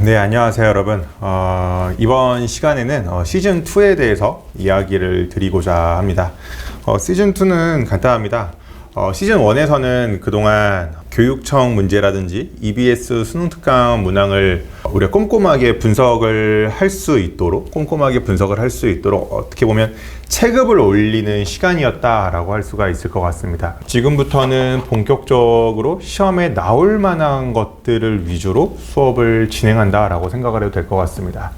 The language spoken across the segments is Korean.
네, 안녕하세요, 여러분. 이번 시간에는 시즌2에 대해서 이야기를 드리고자 합니다. 시즌2는 간단합니다. 시즌1에서는 그동안 교육청 문제라든지 EBS 수능특강 문항을 우리가 꼼꼼하게 분석을 할 수 있도록 어떻게 보면 체급을 올리는 시간이었다라고 할 수가 있을 것 같습니다. 지금부터는 본격적으로 시험에 나올 만한 것들을 위주로 수업을 진행한다라고 생각을 해도 될 것 같습니다.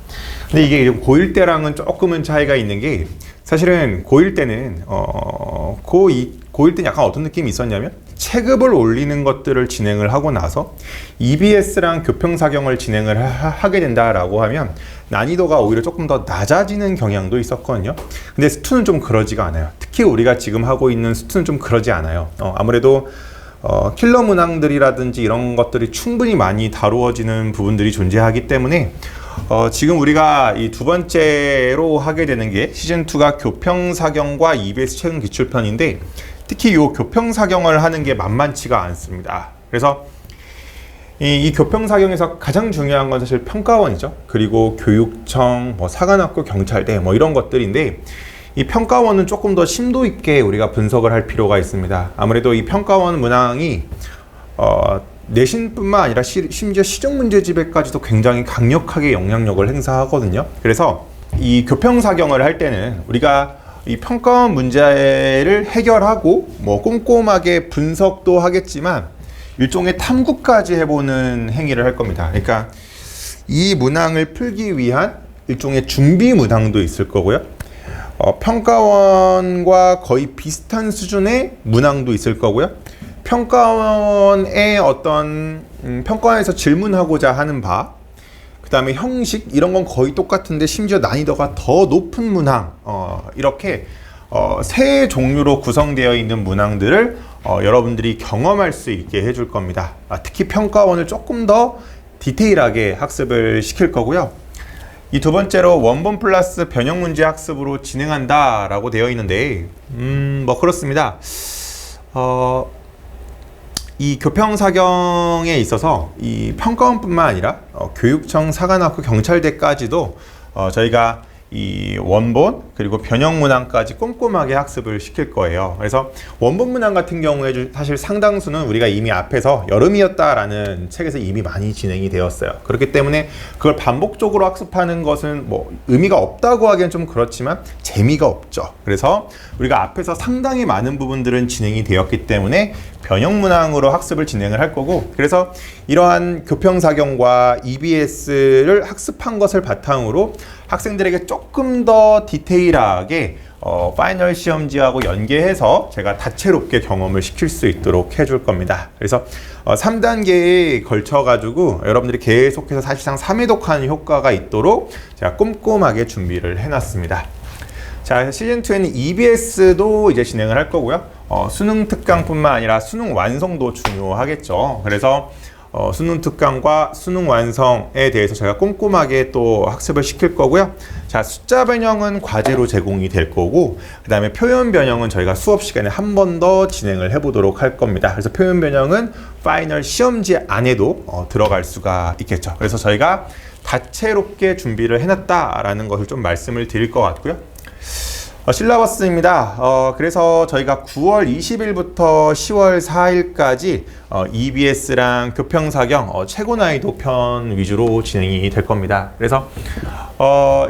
근데 이게 고1 때랑은 조금은 차이가 있는 게, 사실은 고1 때는 고1 때는 약간 어떤 느낌이 있었냐면, 체급을 올리는 것들을 진행을 하고 나서 EBS랑 교평사경을 진행을 하게 된다라고 하면 난이도가 오히려 조금 더 낮아지는 경향도 있었거든요. 근데 스투는 좀 그러지가 않아요. 특히 우리가 지금 하고 있는 스투는 좀 그러지 않아요. 아무래도 킬러 문항들이라든지 이런 것들이 충분히 많이 다루어지는 부분들이 존재하기 때문에 지금 우리가 이 두 번째로 하게 되는 게 시즌2가 교평사경과 EBS 최근 기출편인데, 특히 이 교평사경을 하는 게 만만치가 않습니다. 그래서 이 교평사경에서 가장 중요한 건 사실 평가원이죠. 그리고 교육청, 사관학교, 경찰대 이런 것들인데, 이 평가원은 조금 더 심도 있게 우리가 분석을 할 필요가 있습니다. 아무래도 이 평가원 문항이 내신뿐만 아니라 심지어 시중문제집에까지도 굉장히 강력하게 영향력을 행사하거든요. 그래서 이 교평사경을 할 때는 우리가 이 평가원 문제를 해결하고 꼼꼼하게 분석도 하겠지만 일종의 탐구까지 해보는 행위를 할 겁니다. 그러니까 이 문항을 풀기 위한 일종의 준비 문항도 있을 거고요. 평가원과 거의 비슷한 수준의 문항도 있을 거고요. 평가원의 어떤 평가원에서 질문하고자 하는 바, 그 다음에 형식, 이런 건 거의 똑같은데 심지어 난이도가 더 높은 문항, 이렇게 세 종류로 구성되어 있는 문항들을 여러분들이 경험할 수 있게 해줄 겁니다. 특히 평가원을 조금 더 디테일하게 학습을 시킬 거고요. 이 두 번째로 원본 플러스 변형 문제 학습으로 진행한다 라고 되어 있는데, 그렇습니다. 이 교평사경에 있어서 이 평가원뿐만 아니라 교육청, 사관학교, 경찰대까지도 저희가 이 원본 그리고 변형 문항까지 꼼꼼하게 학습을 시킬 거예요. 그래서 원본 문항 같은 경우에 사실 상당수는 우리가 이미 앞에서 여름이었다라는 책에서 이미 많이 진행이 되었어요. 그렇기 때문에 그걸 반복적으로 학습하는 것은 의미가 없다고 하기엔 좀 그렇지만 재미가 없죠. 그래서 우리가 앞에서 상당히 많은 부분들은 진행이 되었기 때문에 변형 문항으로 학습을 진행을 할 거고, 그래서 이러한 교평사경과 EBS를 학습한 것을 바탕으로 학생들에게 조금 더 디테일하게 파이널 시험지하고 연계해서 제가 다채롭게 경험을 시킬 수 있도록 해줄 겁니다. 그래서 3단계에 걸쳐가지고 여러분들이 계속해서 사실상 3회독하는 효과가 있도록 제가 꼼꼼하게 준비를 해놨습니다. 자, 시즌2에는 EBS도 이제 진행을 할 거고요. 수능 특강뿐만 아니라 수능 완성도 중요하겠죠. 그래서 수능 특강과 수능 완성에 대해서 제가 꼼꼼하게 또 학습을 시킬 거고요. 자, 숫자 변형은 과제로 제공이 될 거고, 그 다음에 표현 변형은 저희가 수업 시간에 한 번 더 진행을 해보도록 할 겁니다. 그래서 표현 변형은 파이널 시험지 안에도 들어갈 수가 있겠죠. 그래서 저희가 다채롭게 준비를 해놨다라는 것을 좀 말씀을 드릴 것 같고요. 실라버스입니다. 그래서 저희가 9월 20일부터 10월 4일까지 EBS랑 교평사경 최고 난이도 편 위주로 진행이 될 겁니다. 그래서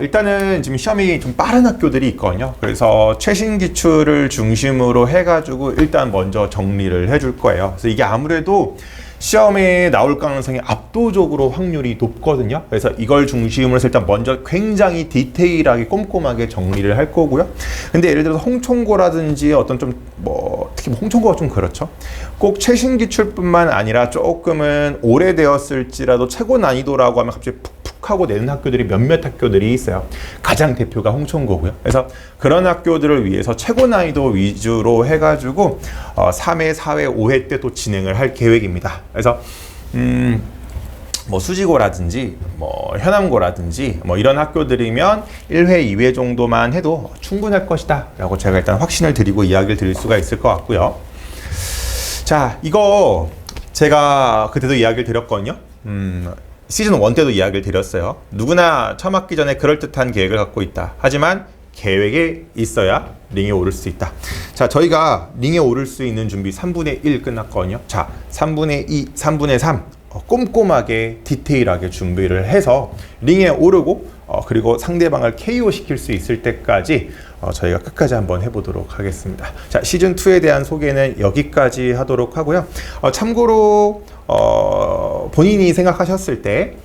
일단은 지금 시험이 좀 빠른 학교들이 있거든요. 그래서 최신 기출을 중심으로 해가지고 일단 먼저 정리를 해줄 거예요. 그래서 이게 아무래도 시험에 나올 가능성이 압도적으로 확률이 높거든요. 그래서 이걸 중심으로 해서 일단 먼저 굉장히 디테일하게 꼼꼼하게 정리를 할 거고요. 근데 예를 들어서 홍총고라든지 어떤 특히 홍총고가 좀 그렇죠. 꼭 최신 기출뿐만 아니라 조금은 오래되었을지라도 최고 난이도라고 하면 갑자기 푹푹 하고 내는 학교들이 몇몇 학교들이 있어요. 가장 대표가 홍총고고요. 그래서 그런 학교들을 위해서 최고 난이도 위주로 해가지고 3회, 4회, 5회 때 또 진행을 할 계획입니다. 그래서 수지고라든지 현암고라든지 이런 학교들이면 1회, 2회 정도만 해도 충분할 것이다 라고 제가 일단 확신을 드리고 이야기를 드릴 수가 있을 것 같고요. 자, 이거 제가 그때도 이야기를 드렸거든요. 시즌 1 때도 이야기를 드렸어요. 누구나 처음 학기 전에 그럴듯한 계획을 갖고 있다. 하지만 계획에 있어야 링에 오를 수 있다. 자, 저희가 링에 오를 수 있는 준비 3분의 1 끝났거든요. 자, 3분의 2, 3분의 3 꼼꼼하게 디테일하게 준비를 해서 링에 오르고 그리고 상대방을 KO 시킬 수 있을 때까지 저희가 끝까지 한번 해보도록 하겠습니다. 자, 시즌2에 대한 소개는 여기까지 하도록 하고요. 참고로 본인이 생각하셨을 때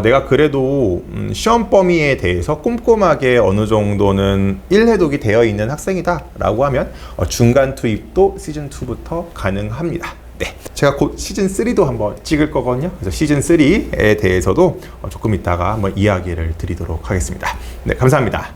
내가 그래도 시험 범위에 대해서 꼼꼼하게 어느 정도는 1해독이 되어 있는 학생이다 라고 하면 중간 투입도 시즌2부터 가능합니다. 네, 제가 곧 시즌3도 한번 찍을 거거든요. 그래서 시즌3에 대해서도 조금 이따가 한번 이야기를 드리도록 하겠습니다. 네, 감사합니다.